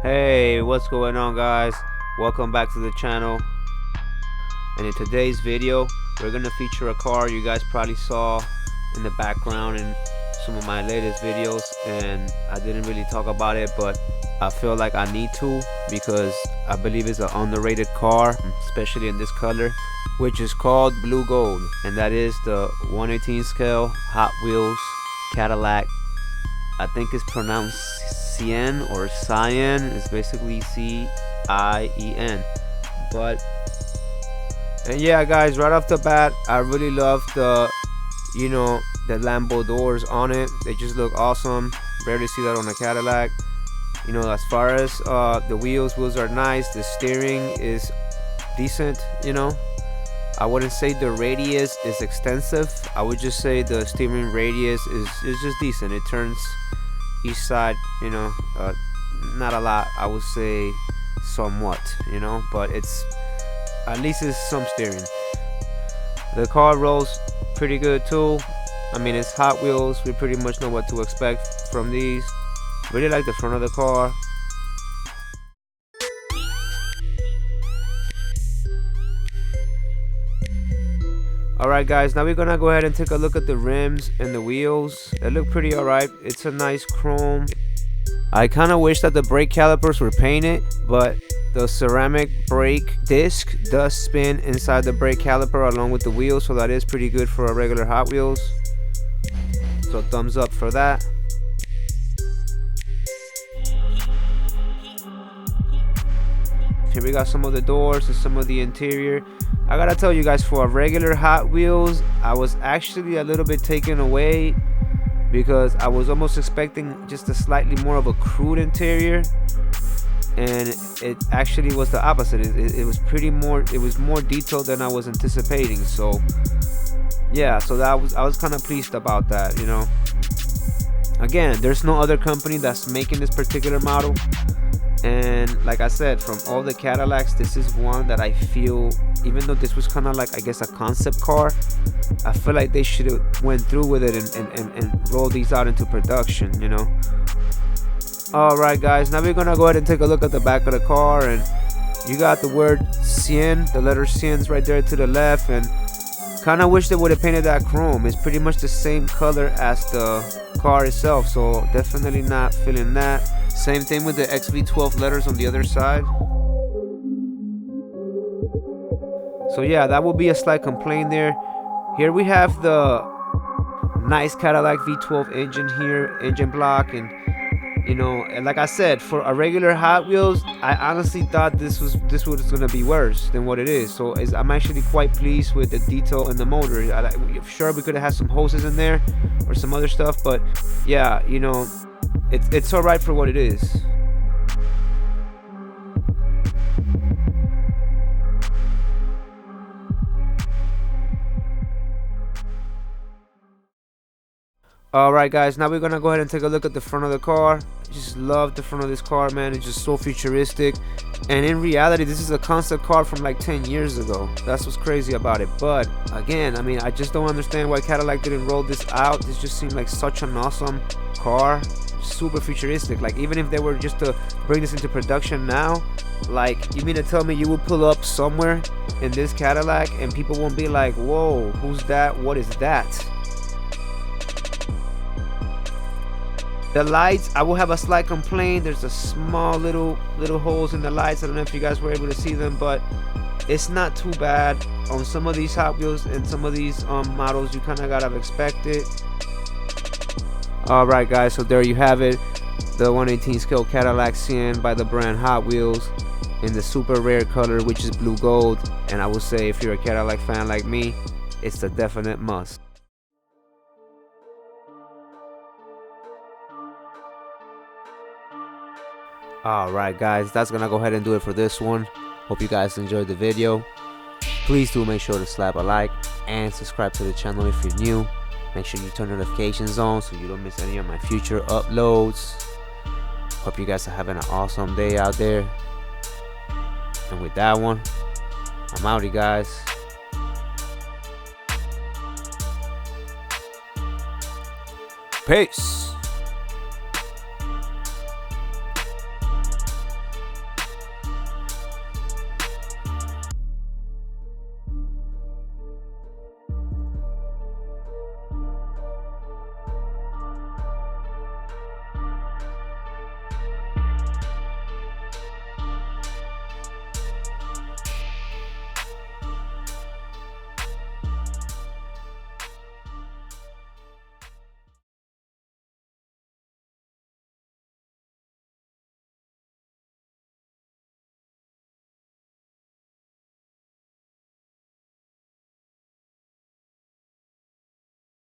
Hey, what's going on, guys? Welcome back to the channel. And in today's video we're gonna feature a car you guys probably saw in the background in some of my latest videos, and I didn't really talk about it, but I feel like I need to because I believe it's an underrated car, especially in this color, which is called blue gold, and that is the 1/18 scale Hot Wheels Cadillac. I think it's pronounced Cien or Cien. It's basically C-I-E-N. And yeah, guys, right off the bat, I really love the Lambo doors on it. They just look awesome. Rarely see that on a Cadillac. As far as the wheels are nice. The steering is decent. I wouldn't say the radius is extensive. I would just say the steering radius is just decent. It turns each side, not a lot. I would say somewhat, but it's at least it's some steering. The car rolls pretty good too. I mean, it's Hot Wheels. We pretty much know what to expect from these. Really like the front of the car. Alright, guys, now we're gonna go ahead and take a look at the rims and the wheels. They look pretty alright. It's a nice chrome. I kind of wish that the brake calipers were painted, but the ceramic brake disc does spin inside the brake caliper along with the wheels, so that is pretty good for a regular Hot Wheels. So thumbs up for that. Here we got some of the doors and some of the interior. I gotta tell you guys, for a regular Hot Wheels, I was actually a little bit taken away because I was almost expecting just a slightly more of a crude interior, and it actually was the opposite. It was more detailed than I was anticipating. So yeah, so I was kind of pleased about that. Again, there's no other company that's making this particular model. And like I said, from all the Cadillacs, this is one that I feel, even though this was kind of like, I guess, a concept car, I feel like they should have went through with it and rolled these out into production, Alright, guys, now we're gonna go ahead and take a look at the back of the car, and you got the word Cien, the letter Cien's right there to the left, and kind of wish they would have painted that chrome. It's pretty much the same color as the car itself, so definitely not feeling that. Same thing with the XV12 letters on the other side. So yeah, that will be a slight complaint there. Here we have the nice Cadillac V12 engine here, engine block, and and like I said, for a regular Hot Wheels, I honestly thought this was gonna be worse than what it is. So I'm actually quite pleased with the detail in the motor. Sure, we could have had some hoses in there or some other stuff, but yeah, it's all right for what it is. Alright, guys, now we're gonna go ahead and take a look at the front of the car. I just love the front of this car, man. It's just so futuristic, and in reality this is a concept car from like 10 years ago. That's what's crazy about it. But again, I mean, I just don't understand why Cadillac didn't roll this out. This just seemed like such an awesome car, super futuristic. Like, even if they were just to bring this into production now, like, you mean to tell me you will pull up somewhere in this Cadillac and people won't be like, whoa, who's that, what is that? The lights, I will have a slight complaint. There's a small little holes in the lights. I don't know if you guys were able to see them, but it's not too bad. On some of these Hot Wheels and some of these models, you kind of gotta expect it. Alright, guys, so there you have it, the 1/18 scale Cadillac Cien by the brand Hot Wheels in the super rare color, which is blue gold. And I would say, if you're a Cadillac fan like me, it's a definite must. Alright, guys, that's gonna go ahead and do it for this one. Hope you guys enjoyed the video. Please do make sure to slap a like and subscribe to the channel if you're new. Make sure you turn notifications on so you don't miss any of my future uploads. Hope you guys are having an awesome day out there. And with that one, I'm outie, guys. Peace.